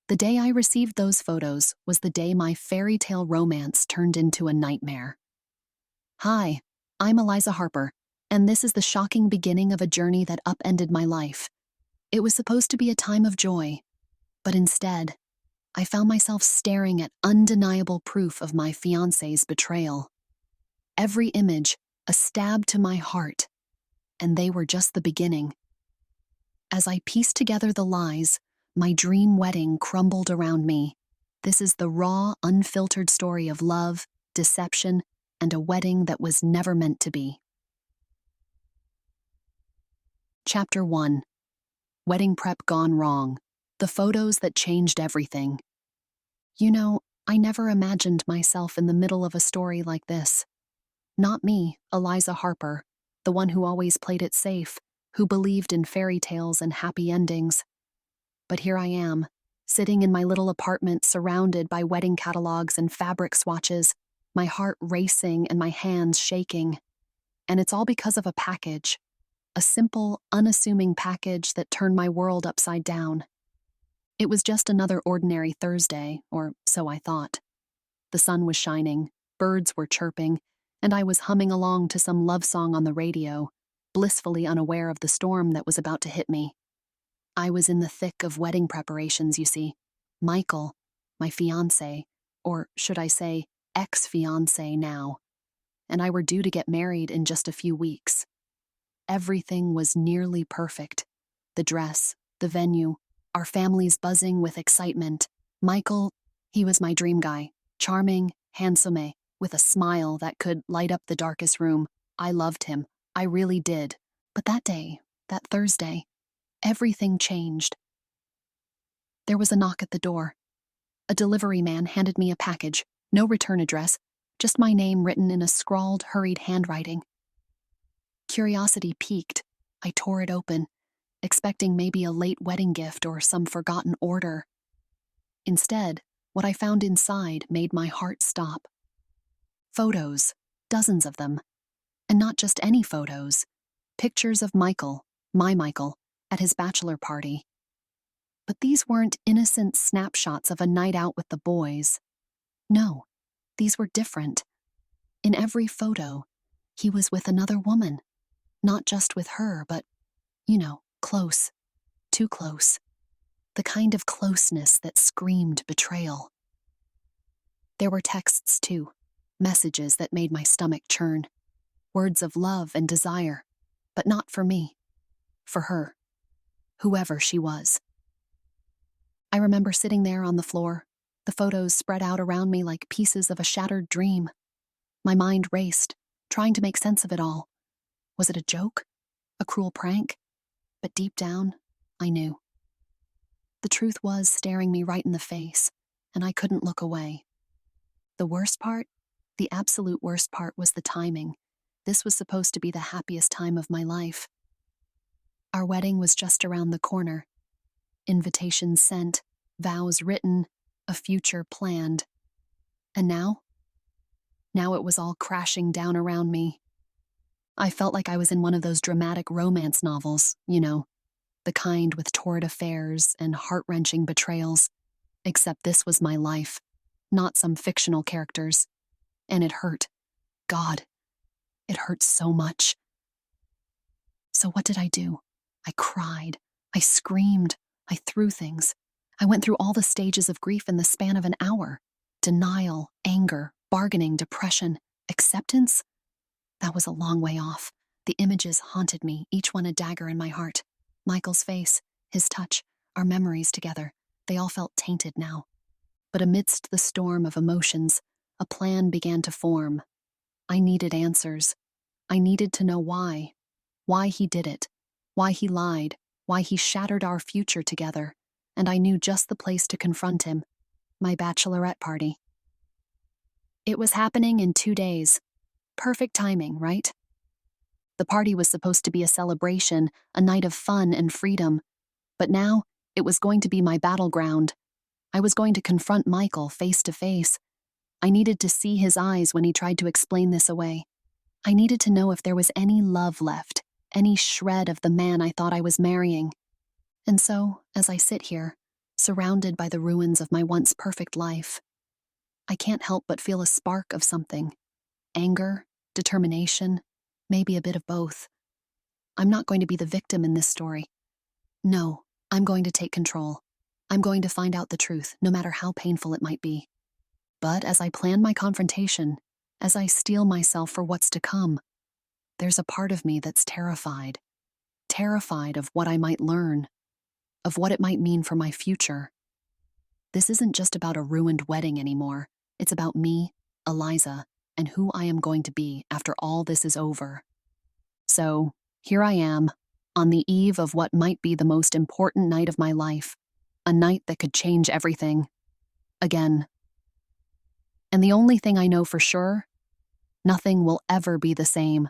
The day I received those photos was the day my fairy tale romance turned into a nightmare. Hi, I'm Eliza Harper, and this is the shocking beginning of a journey that upended my life. It was supposed to be a time of joy, but instead, I found myself staring at undeniable proof of my fiancé's betrayal. Every image, a stab to my heart, and they were just the beginning. As I pieced together the lies, my dream wedding crumbled around me. This is the raw, unfiltered story of love, deception, and a wedding that was never meant to be. Chapter 1. Wedding prep gone wrong. The photos that changed everything. You know, I never imagined myself in the middle of a story like this. Not me, Eliza Harper, the one who always played it safe, who believed in fairy tales and happy endings. But here I am, sitting in my little apartment surrounded by wedding catalogs and fabric swatches, my heart racing and my hands shaking. And it's all because of a package. A simple, unassuming package that turned my world upside down. It was just another ordinary Thursday, or so I thought. The sun was shining, birds were chirping, and I was humming along to some love song on the radio, blissfully unaware of the storm that was about to hit me. I was in the thick of wedding preparations, you see. Michael, my fiancé, or should I say, ex-fiancé now, and I were due to get married in just a few weeks. Everything was nearly perfect. The dress, the venue, our families buzzing with excitement. Michael, he was my dream guy, charming, handsome, with a smile that could light up the darkest room. I loved him. I really did. But that day, that Thursday, everything changed. There was a knock at the door. A delivery man handed me a package, no return address, just my name written in a scrawled, hurried handwriting. Curiosity piqued. I tore it open, expecting maybe a late wedding gift or some forgotten order. Instead, what I found inside made my heart stop. Photos, dozens of them. And not just any photos. Pictures of Michael, my Michael, at his bachelor party. But these weren't innocent snapshots of a night out with the boys. No, these were different. In every photo, he was with another woman. Not just with her, but, close. Too close. The kind of closeness that screamed betrayal. There were texts, too. Messages that made my stomach churn. Words of love and desire. But not for me. For her. Whoever she was. I remember sitting there on the floor, the photos spread out around me like pieces of a shattered dream. My mind raced, trying to make sense of it all. Was it a joke? A cruel prank? But deep down, I knew. The truth was staring me right in the face, and I couldn't look away. The worst part, the absolute worst part, was the timing. This was supposed to be the happiest time of my life. Our wedding was just around the corner. Invitations sent, vows written, a future planned. And now? Now it was all crashing down around me. I felt like I was in one of those dramatic romance novels, the kind with torrid affairs and heart-wrenching betrayals. Except this was my life, not some fictional characters. And it hurt. God, it hurt so much. So what did I do? I cried. I screamed. I threw things. I went through all the stages of grief in the span of an hour. Denial, anger, bargaining, depression, acceptance. That was a long way off. The images haunted me, each one a dagger in my heart. Michael's face, his touch, our memories together, they all felt tainted now. But amidst the storm of emotions, a plan began to form. I needed answers. I needed to know why. Why he did it. Why he lied. Why he shattered our future together. And I knew just the place to confront him. My bachelorette party. It was happening in 2 days. Perfect timing, right? The party was supposed to be a celebration, a night of fun and freedom. But now, it was going to be my battleground. I was going to confront Michael face to face. I needed to see his eyes when he tried to explain this away. I needed to know if there was any love left, any shred of the man I thought I was marrying. And so, as I sit here, surrounded by the ruins of my once perfect life. I can't help but feel a spark of something. Anger, determination, maybe a bit of both. I'm not going to be the victim in this story. No, I'm going to take control. I'm going to find out the truth, no matter how painful it might be. But as I plan my confrontation, as I steel myself for what's to come, there's a part of me that's terrified. Terrified of what I might learn, of what it might mean for my future. This isn't just about a ruined wedding anymore. It's about me, Eliza, and who I am going to be after all this is over. So, here I am, on the eve of what might be the most important night of my life, a night that could change everything. Again. And the only thing I know for sure, nothing will ever be the same.